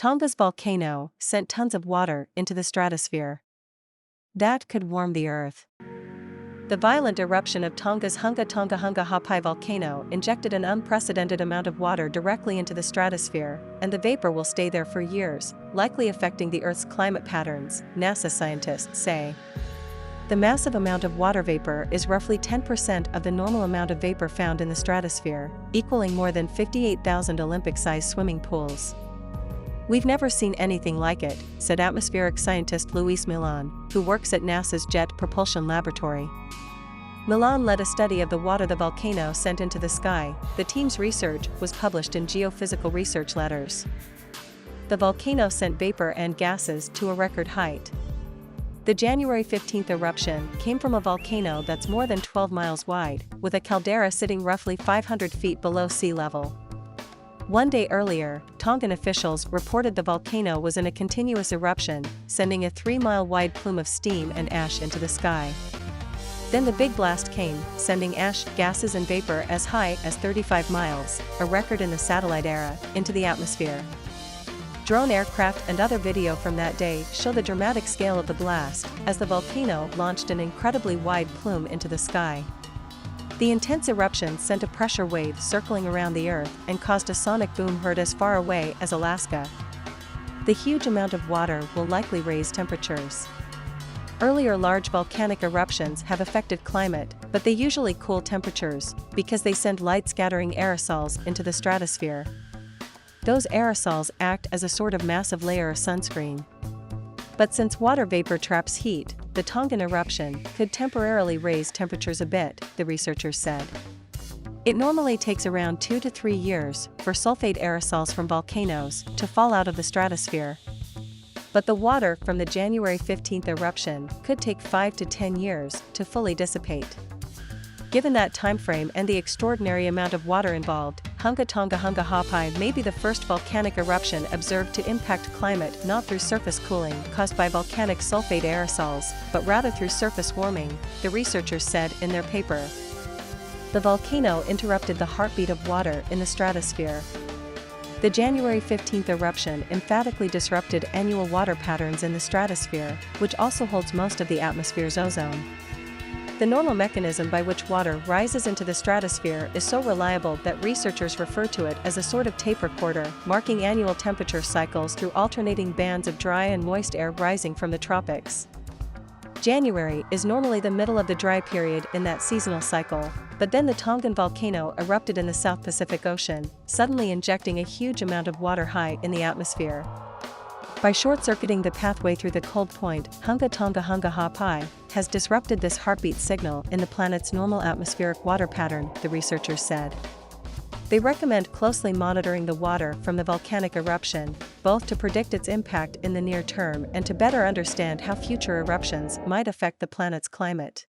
Tonga's volcano sent tons of water into the stratosphere. That could warm the Earth. The violent eruption of Tonga's Hunga Tonga-Hunga Ha'apai volcano injected an unprecedented amount of water directly into the stratosphere, and the vapor will stay there for years, likely affecting the Earth's climate patterns, NASA scientists say. The massive amount of water vapor is roughly 10% of the normal amount of vapor found in the stratosphere, equaling more than 58,000 Olympic-sized swimming pools. "We've never seen anything like it," said atmospheric scientist Luis Milan, who works at NASA's Jet Propulsion Laboratory. Milan led a study of the water the volcano sent into the sky. The team's research was published in Geophysical Research Letters. The volcano sent vapor and gases to a record height. The January 15 eruption came from a volcano that's more than 12 miles wide, with a caldera sitting roughly 500 feet below sea level. One day earlier, Tongan officials reported the volcano was in a continuous eruption, sending a 3-mile wide plume of steam and ash into the sky. Then the big blast came, sending ash, gases and vapor as high as 35 miles, a record in the satellite era, into the atmosphere. Drone aircraft and other video from that day show the dramatic scale of the blast, as the volcano launched an incredibly wide plume into the sky. The intense eruption sent a pressure wave circling around the Earth and caused a sonic boom heard as far away as Alaska. The huge amount of water will likely raise temperatures. Earlier large volcanic eruptions have affected climate, but they usually cool temperatures, because they send light-scattering aerosols into the stratosphere. Those aerosols act as a sort of massive layer of sunscreen. But since water vapor traps heat, the Tongan eruption could temporarily raise temperatures a bit, the researchers said. It normally takes around 2 to 3 years for sulfate aerosols from volcanoes to fall out of the stratosphere. But the water from the January 15 eruption could take 5 to 10 years to fully dissipate. Given that timeframe and the extraordinary amount of water involved, Hunga Tonga-Hunga Ha'apai may be the first volcanic eruption observed to impact climate not through surface cooling caused by volcanic sulfate aerosols, but rather through surface warming, the researchers said in their paper. The volcano interrupted the heartbeat of water in the stratosphere. The January 15 eruption emphatically disrupted annual water patterns in the stratosphere, which also holds most of the atmosphere's ozone. The normal mechanism by which water rises into the stratosphere is so reliable that researchers refer to it as a sort of tape recorder, marking annual temperature cycles through alternating bands of dry and moist air rising from the tropics. January is normally the middle of the dry period in that seasonal cycle, but then the Tongan volcano erupted in the South Pacific Ocean, suddenly injecting a huge amount of water high in the atmosphere. By short-circuiting the pathway through the cold point, Hunga Tonga-Hunga Ha'apai has disrupted this heartbeat signal in the planet's normal atmospheric water pattern, the researchers said. They recommend closely monitoring the water from the volcanic eruption, both to predict its impact in the near term and to better understand how future eruptions might affect the planet's climate.